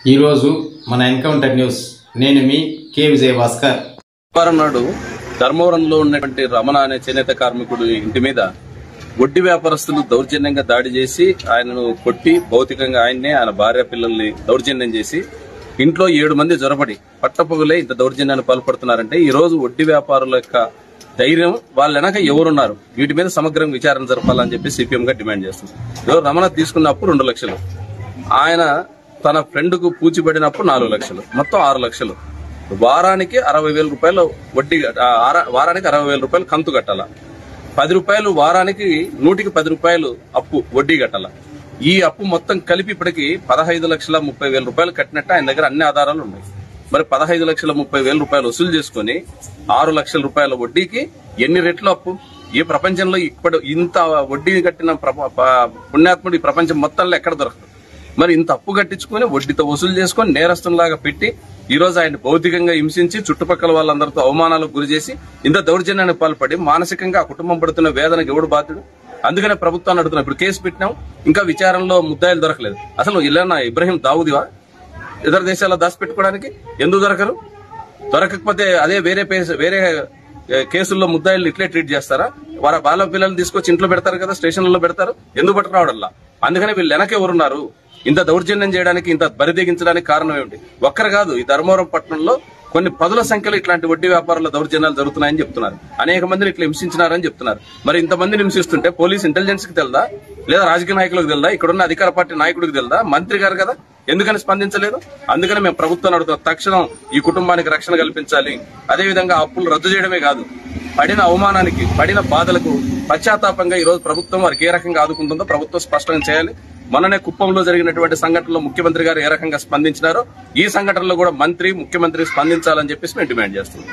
ఈరోజు మన encounter news నేను మీ కే విజయ భాస్కర్. నాడు ధర్మవరంలో ఉన్నటువంటి రమణ అనే చేనేత కార్మికుడు ఇంటి మీద వడ్డీ వ్యాపారస్తులు దౌర్జన్యంగా దాడి చేసి ఆయనను కొట్టి భౌతికంగా ఆయన భార్య పిల్లల్ని దౌర్జన్యం చేసి ఇంట్లో 7 మంది జొరబడి పట్టపగులే ఇంత దౌర్జన్యాన్ని పాల్పడుతున్నారంటే ఈ రోజు వడ్డీ వ్యాపారుల యొక్క ధైర్యం వాళ్ళ వెనక ఎవరున్నారు వీటి మీద సమగ్రంగా విచారణ జరపాలని చెప్పి సిపిఎం గా డిమాండ్ చేస్తుంది. రమణ తీసుకున్న అప్పు 2 లక్షలు, ఆయన తన ఫ్రెండ్ కు పూచిపడినప్పుడు 4 లక్షలు, మొత్తం 6 లక్షలు. వారానికి 60,000 రూపాయలు వడ్డీ, వారానికి 60,000 రూపాయలు కంతు కట్టాల, 10 రూపాయలు వారానికి 110 రూపాయలు అప్పు వడ్డీ కట్టాల. ఈ అప్పు మొత్తం కలిపి ఇప్పటికి 15,30,000 రూపాయలు కట్టినట్టు ఆయన దగ్గర అన్ని ఆధారాలు ఉన్నాయి. మరి 15,30,000 రూపాయలు వసూలు చేసుకుని 6 లక్షల రూపాయల వడ్డీకి ఎన్ని రెట్లు అప్పు? ఈ ప్రపంచంలో ఇప్పుడు ఇంత వడ్డీ కట్టిన పుణ్యాత్ముడు ఈ ప్రపంచం మొత్తంలో ఎక్కడ దొరకదు. మరి ఇంత అప్పు కట్టించుకుని వడ్డీతో వసూలు చేసుకుని నేరస్తులాగా పెట్టి ఈ రోజు ఆయన భౌతికంగా హింసించి చుట్టుపక్కల వాళ్ళందరితో అవమానాలకు గురి చేసి ఇంత దౌర్జన్యానికి పాల్పడి మానసికంగా ఆ కుటుంబం పడుతున్న వేదనకు ఎవడు బాధ్యుడు? అందుకనే ప్రభుత్వాన్ని అడుగుతున్నాం. ఇప్పుడు కేసు పెట్టినాం, ఇంకా విచారణలో ముద్దాయిలు దొరకలేదు. అసలు ఇలానా ఇబ్రహీం దావుదివా ఇతర దేశాల్లో దాచిపెట్టుకోవడానికి? ఎందుకు దొరకరు? దొరకకపోతే అదే వేరే కేసుల్లో ముద్దాయిలు ఇట్లే ట్రీట్ చేస్తారా? వాళ్ళ బాల పిల్లలు తీసుకొచ్చి ఇంట్లో పెడతారు కదా, స్టేషన్లలో పెడతారు. ఎందుకు పట్టుకురావడల్లా? అందుకని వీళ్ళు వెనక ఎవరున్నారు? ఇంత దౌర్జన్యం చేయడానికి, ఇంత బరిదెగించడానికి కారణం ఏమిటి? ఒక్కరు కాదు, ఈ ధర్మవరం పట్టణంలో కొన్ని 10ల సంఖ్యలో ఇట్లాంటి వడ్డీ వ్యాపారుల దౌర్జన్యాలు జరుగుతున్నాయని చెప్తున్నారు. అనేక మందిని ఇట్లా హింసించినారని చెప్తున్నారు. మరి ఇంతమందిని హింసిస్తుంటే పోలీస్ ఇంటెలిజెన్స్ కి తెలుదా? లేదా రాజకీయ నాయకులకు తెలుదా? ఇక్కడున్న అధికార పార్టీ నాయకుడికి తెలుదా? మంత్రి గారు కదా, ఎందుకని స్పందించలేదు? అందుకని మేము ప్రభుత్వం అడుగుతున్నాం, తక్షణం ఈ కుటుంబానికి రక్షణ కల్పించాలి. అదేవిధంగా అప్పులు రద్దు చేయడమే కాదు, పడిన అవమానానికి, పడిన బాధలకు పశ్చాత్తాపంగా ఈ రోజు ప్రభుత్వం వారికి ఏ రకంగా ఆదుకుంటుందో ప్రభుత్వం స్పష్టంగా చేయాలి. మొన్ననే కుప్పంలో జరిగినటువంటి సంఘటనలో ముఖ్యమంత్రి గారు ఏ రకంగా స్పందించినారో ఈ సంఘటనలో కూడా మంత్రి, ముఖ్యమంత్రి స్పందించాలని చెప్పేసి మేము డిమాండ్ చేస్తున్నాం.